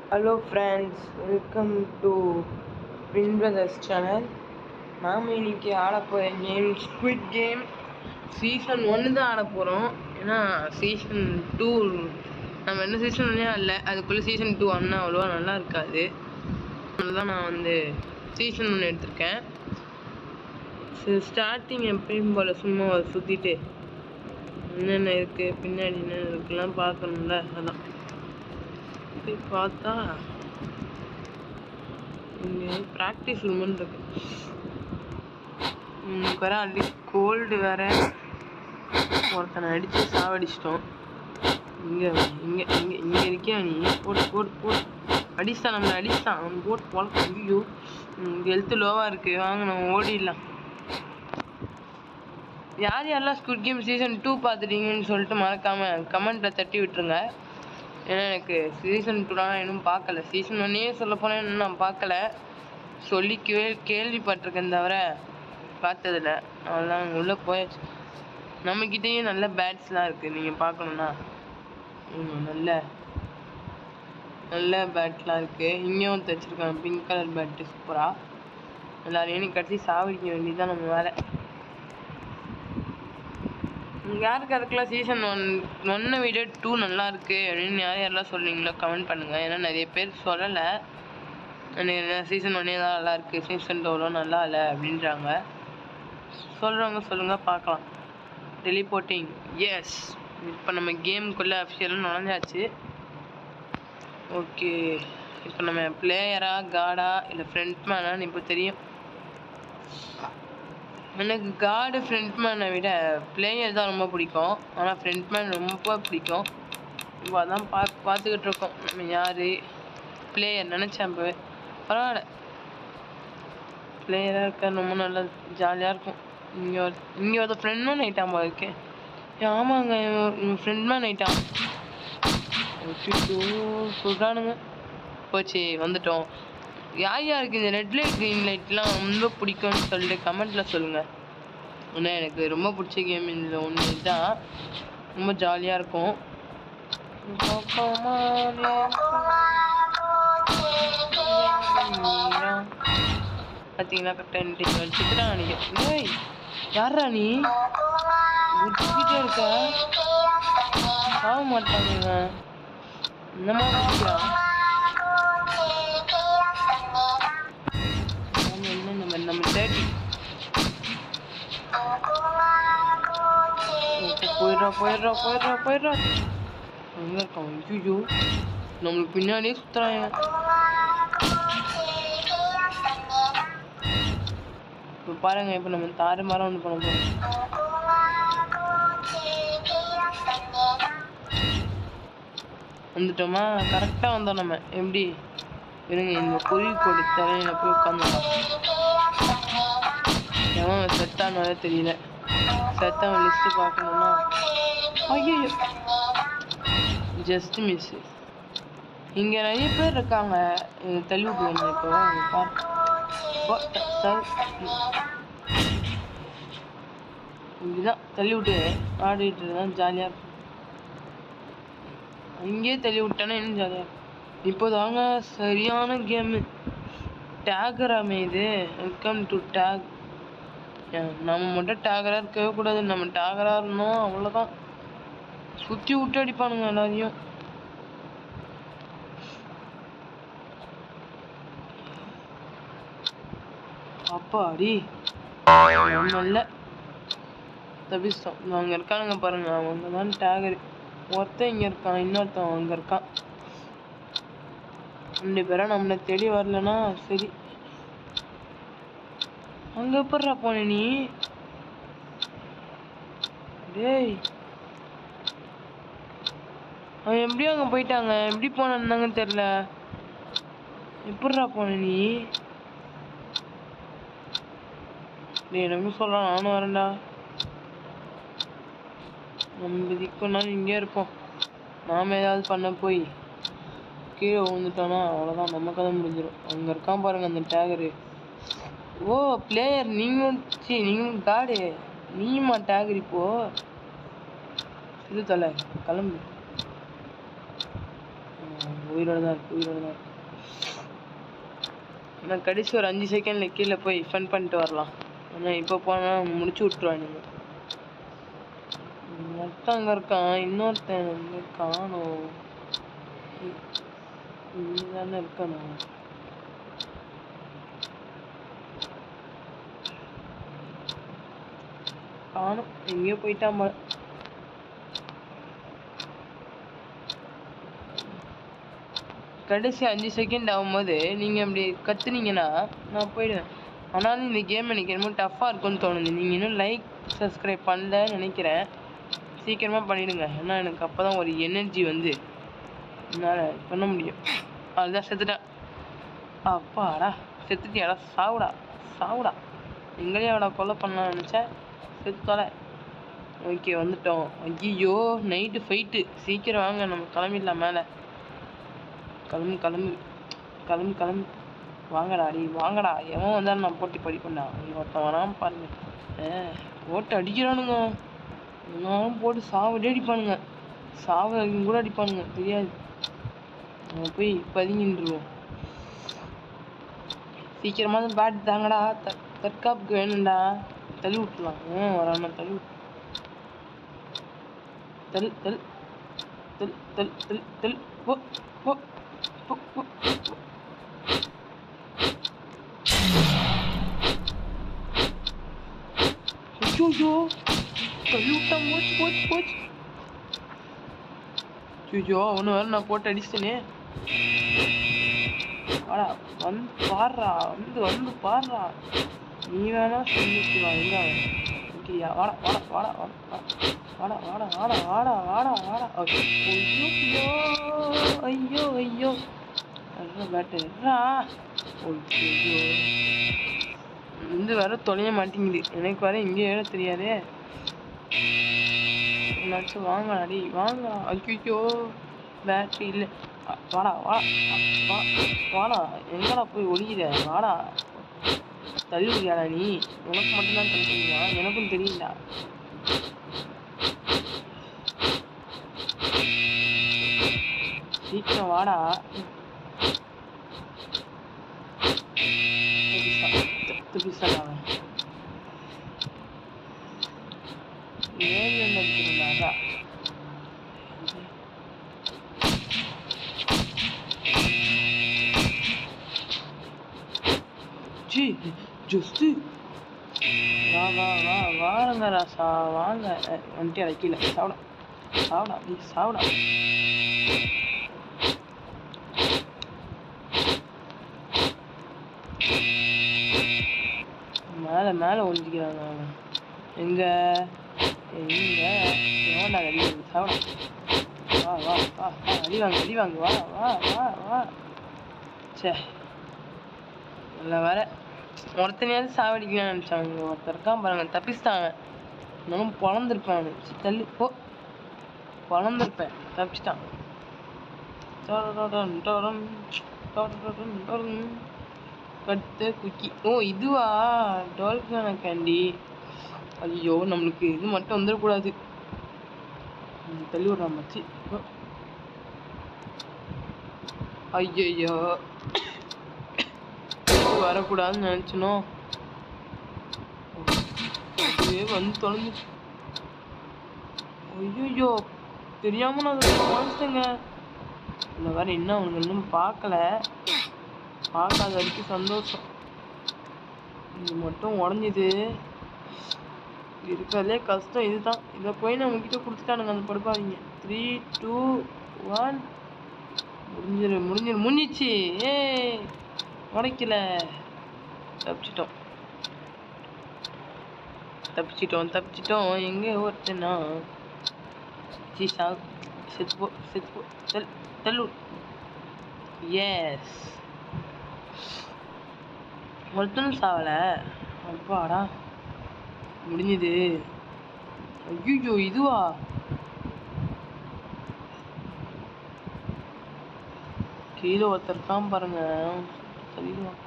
Hello friends, welcome to Twin Brothers channel. நாம் இன்னைக்கு ஆட போகிற கேம் ஸ்குவிட் கேம் சீசன் 1 தான் ஆட போகிறோம். ஏன்னா சீசன் 2 நம்ம என்ன சீசன் 1 இல்லை, அதுக்குள்ளே சீசன் 2 ஆனால் அவ்வளோவா நல்லா இருக்காது. அதனால தான் நான் சீசன் 1 எடுத்திருக்கேன். ஸ்டார்டிங் எப்பயும் போல் சும்மா சுற்றிட்டு என்னென்ன இருக்குது பின்னாடி என்னென்ன இருக்குலாம் பார்க்கணும்ல, அதான் போய் பார்த்தா இங்கே ப்ராக்டிஸ் ரூம்னு இருக்கு. வேற அடி கோல்டு வேற, ஒருத்தனை அடித்து சாவடிச்சிட்டோம். இங்கே இங்கே இங்கே இங்கே இருக்கியா நீ? போட்டு போட்டு போட்டு அடிச்சான், நம்மளை அடிச்சான். அவன் போட்டு போல. ஐயோ ஹெல்த்து லோவாக இருக்குது, வாங்க நம்ம ஓடிடலாம். யார் யாரெல்லாம் ஸ்குவிட் கேம் சீசன் 2 பார்த்துட்டீங்கன்னு சொல்லிட்டு மறக்காமல் கமெண்ட்டில் தட்டி விட்டுருங்க. ஏன்னா எனக்கு சீசன் 2 இன்னும் பார்க்கல. சீசன் 1 சொல்ல போனால் இன்னும் நான் பார்க்கல. கேள்விப்பட்டிருக்கேன் தவிர பார்த்ததில்ல. அதெல்லாம் அங்கே உள்ளே போயாச்சு. நம்மக்கிட்டேயும் நல்ல பேட்ஸ்லாம் இருக்குது, நீங்கள் பார்க்கணுன்னா நல்ல நல்ல பேட்லாம் இருக்குது. இங்கேயும் தைச்சிருக்காங்க பிங்க் கலர் பேட்டு, சூப்பராக. எல்லாரையும் கடைசி சாவடிக்க வேண்டியதுதான் நம்ம வேலை. யாருக்கு அதுக்கெல்லாம் சீசன் 1 விட 2 நல்லா இருக்குது அப்படின்னு யாரெல்லாம் சொல்கிறீங்களோ கமெண்ட் பண்ணுங்கள். ஏன்னா நிறைய பேர் சொல்லலை, சீசன் 1 தான் நல்லா இருக்குது, சீசன் 2 நல்லா இல்லை அப்படின்றாங்க. சொல்கிறவங்க சொல்லுங்கள், பார்க்கலாம். Teleporting, yes. இப்போ நம்ம கேமுக்குள்ளே அஃபிஷியலாக நுழைஞ்சாச்சு. ஓகே, இப்போ நம்ம பிளேயரா கார்டா இல்லை ஃப்ரண்ட் மேனான்னு இப்போ தெரியும். எனக்கு கார்டு ஃப்ரண்ட் மேனை விட பிளேயர் தான் ரொம்ப பிடிக்கும். ஆனால் ஃப்ரண்ட் மேன் ரொம்ப பிடிக்கும். இப்போ அதான் பார்த்துக்கிட்டு இருக்கோம் நம்ம யார் பிளேயர் நினச்சேன். இப்போ பரவாயில்ல, பிளேயராக இருக்க ரொம்ப நல்லா ஜாலியாக இருக்கும். இங்கே ஒரு ஃப்ரெண்ட் மேன் ஆகிட்டான் போல இருக்கேன். ஆமாங்க, ஃப்ரெண்ட் மேன் ஆகிட்டான். சொல்கிறானுங்க. போச்சு, வந்துட்டோம். யார் யாருக்கு இந்த ரெட் லைட் க்ரீன் லைட்லாம் ரொம்ப பிடிக்கும்னு சொல்லிட்டு கமெண்ட்டில் சொல்லுங்கள். ஏன்னா எனக்கு ரொம்ப பிடிச்ச கேம் இதில் ஒன்று தான், ரொம்ப ஜாலியாக இருக்கும். பார்த்தீங்களா, கரெக்டாக வச்சுட்டுதான் நினைக்கிறேன். ஏய் யாரா நீ? குடிக்கிட்டே இருக்க, ஆக மாட்டாங்க இந்த மாதிரி. நம்ம தேடி போயிடுறா அங்கே இருக்கான். ஐயோ நம்மளுக்கு பின்னாடியே சுத்துறாங்க. இப்போ பாருங்க, இப்போ நம்ம தாறுமாறாக ஒன்று பண்ண போகிறோம். வந்துட்டோமா? கரெக்டாக வந்தோம் நம்ம. எப்படி இருங்க, இந்த பொறி கொடுத்தாலே போய் உட்காந்துடலாம். எவன் செத்தானே தெரியல. செத்தவன் லிஸ்ட்டு பார்க்கணுன்னா ஐயோ ஜஸ்ட் மிஸ். இங்கே நிறைய பேர் இருக்காங்க, தள்ளி விட்டுருங்க. இப்போ இப்படிதான் தள்ளி விட்டு ஆடிட்டு தான் ஜாலியாக இருக்கும். அங்கேயே தள்ளி விட்டானா இன்னும் ஜாலியாக இருக்கும். இப்போ தாங்க சரியான கேமு. டேகராமே இது, வெல்கம் டு டேக். நம்ம மட்டும் டேகராக இருக்கவே கூடாது. நம்ம டேகராக இருந்தோம் அவ்வளோதான், சுற்றி விட்டு அடிப்பானுங்க எல்லாரையும். அப்பா அடி நல்ல தப்பிச்சிட்டோம். அங்கே இருக்கானுங்க பாருங்க, அவங்க தான் டேகரு. ஒருத்தன் இங்கே இருக்கான், இன்னொருத்தன் அங்கே இருக்கான். 2 பேரும் நம்மளை தேடி வரலன்னா சரி. அங்கே எப்பட்றா போன நீ? டேய் அவன் எப்படியும் அங்கே போயிட்டாங்க, எப்படி போனான்னு தெரில. எப்பட்றா போன நீ? டேய் எனக்கு சொல்கிறான், நானும் வரேன்டா. நம்ம இதுக்குன்னாலும் இங்கே இருப்போம். நாம் ஏதாவது பண்ண போய் கீழே விழுந்துட்டோன்னா அவ்வளோதான், நம்ம கதை முடிஞ்சிடும். அங்கே இருக்கான் பாருங்க அந்த டேகரு. ஓ பிளேயர் நீங்களும் காடு, நீயுமா டேகர்? இப்போ இது தலை கிளம்பு. உயிரோட தான் இருக்கு, உயிரோட தான் இருக்கு. நான் கடைசி ஒரு 5 செகண்ட்ல கீழே போய் ஃபன் பண்ணிட்டு வரலாம். ஆனால் இப்போ போனால் முடிச்சு விட்ருவானுங்க. மொத்தம் அங்கே இருக்கான், இன்னொருத்தன் வந்து காணும். இங்கே தானே இருக்கணும். காணும், எங்கேயோ போயிட்டான் போல. கடைசி 5 செகண்ட் ஆகும்போது நீங்கள் அப்படி கத்துனீங்கன்னா நான் போயிடுவேன். ஆனாலும் இந்த கேம் எனக்கு என்னமோ டஃப்பாக இருக்கும்னு தோணுது. நீங்கள் இன்னும் லைக் சப்ஸ்கிரைப் பண்ணலன்னு நினைக்கிறேன். சீக்கிரமாக பண்ணிவிடுங்க. ஏன்னா எனக்கு அப்போ தான் ஒரு எனர்ஜி வந்து என்னால் பண்ண முடியும். அதுதான் செத்துட்டேன். அப்பாடா செத்துட்டியாடா, சாவுடா சாவுடா. எங்களையும் அவட கொலை பண்ணலான்னு நினச்சேன், செத்துத்தோலை. ஓகே வந்துட்டோம். ஐயோ நைட்டு ஃபைட்டு, சீக்கிரம் வாங்க நம்ம கிளம்பிடலாம் மேலே. கிளம்பு கிளம்பு கிளம்பு கிளம்பு, வாங்கடா அடி வாங்கடா. எவன் வந்தாலும் நான் போட்டி படிப்பேன்டா. ஒருத்தன் வராமல் பாருங்க, போட்டு அடிக்கிறானுங்க. என்னாலும் போட்டு சாவடி அடிப்பானுங்க, சாவ கூட அடிப்பானுங்க தெரியாது. நம்ம போய் பதுங்கின்றுவோம். சீக்கிரமாக தான் பேட் தாங்கடா, தற்காப்புக்கு வேணும்டா. தள்ளி விட்டுலாம், வராம தள்ளி விட்டு தள் தள் தள் தள் தள் தள் போ போ போ போ. ஐயோ தள்ளி விட்டான், போச்சு போச்சு போச்சு. ஐயோ அவனு வேறு நான் போட்டு அடிச்சிட்டேனே. வாடா வந்து பாடுறா, வந்து வந்து பாடுறா. நீ வேணா சொல்லிட்டு எங்க ஓகேயா, வாடா வாடா வாடா வாடா வாடா வாடா வாடா வாடா வாடா. ஐயோ ஐயோ ஐயோ பேட்டா. ஐயோ வந்து வேற தொலைய மாட்டேங்குது. எனக்கு வர இங்கே ஏற தெரியாதே. என்னாச்சும் வாங்கலாடி வாங்கடா. ஐயோ பேட்டரி இல்லை. வாடா வாடா வாடா, எங்கடா போய் ஒழிகிற, வாடா. தள்ளுவியாடா நீ, உனக்கு மட்டும்தான் தள்ளுவீங்களா, எனக்கும் தெரியல. சீக்கிரம் வாடா. ஜஸ்ட்டு வா வா வா வாங்க ராசா வாங்க. வந்துட்டு அடைக்கல, சாப்பிடா சாப்பிடா நீ சாப்பிடா. மேலே மேலே ஒழிஞ்சிக்கிறாங்க அவன். எங்க எங்க எவன்டா அடி சாப்பிடா. வா வா வா அடி வாங்க வா வா வா வா. சே இல்லை வேற ஒருத்தனையாவது சாவடிக்கலாம்னு நினச்சாங்க. ஒருத்தர் இருக்கான் பாருங்க, தப்பிச்சிட்டாங்க. நானும் பொழந்திருப்பேன், தள்ளி போ, பொழந்திருப்பேன். தப்பிச்சிட்டான். கட்டு குக்கி. ஓ இதுவா டால்ஃபினா கேண்டி. ஐயோ நம்மளுக்கு இது மட்டும் வந்துடக்கூடாது. தள்ளி விடுறா மச்சி. ஐயோ வரக்கூடாதுன்னு நினச்சனோ, அதுவே வந்து தொலைஞ்சிச்சு. ஐயோ தெரியாம நான் தொலைச்சிட்டேங்க. இல்லை வேற இன்னும் அவங்க இன்னும் பார்க்கல, பார்க்காத வரைக்கும் சந்தோஷம். இது மட்டும் உடஞ்சிது, இருக்கிறதுலே கஷ்டம் இதுதான். இதை போய் நம்மக்கிட்ட கொடுத்துட்டானுங்க அந்த படுப்பாங்க. 3 2 1 முடிஞ்சிச்சு. உடைக்கல, தப்பிச்சிட்டோம். எங்கே ஒருத்தனா செத்து போ தள்ளு. எஸ் ஒருத்தனும் சாவலை. அப்பாடா முடிஞ்சுது. ஐயோ இதுவா, கீழே ஒருத்தர் இருக்கான் பாருங்க, தள்ளிடுவான்.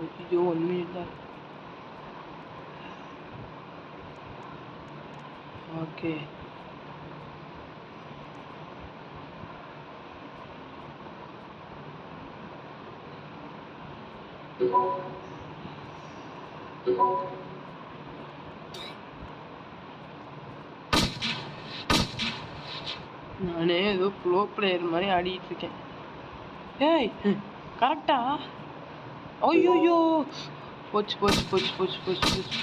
ஐயோ 1 மினிட் தான். ஓகே நானே ஏதோ ப்ரோ பிளேயர் மாதிரி ஆடிட்டு இருக்கேன். ஏய் கரெக்டா? ஐயோயோ போச்சு போச்சு போச்சு போச்சு போச்சு போச்சு.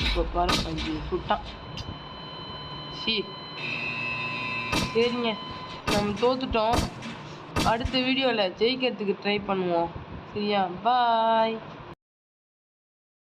இப்போ பாரு பஞ்சு சுட்டான். சரிங்க, நம்ம தோத்துட்டோம். அடுத்த வீடியோவில் ஜெயிக்கிறதுக்கு ட்ரை பண்ணுவோம். சரியா? பாய்.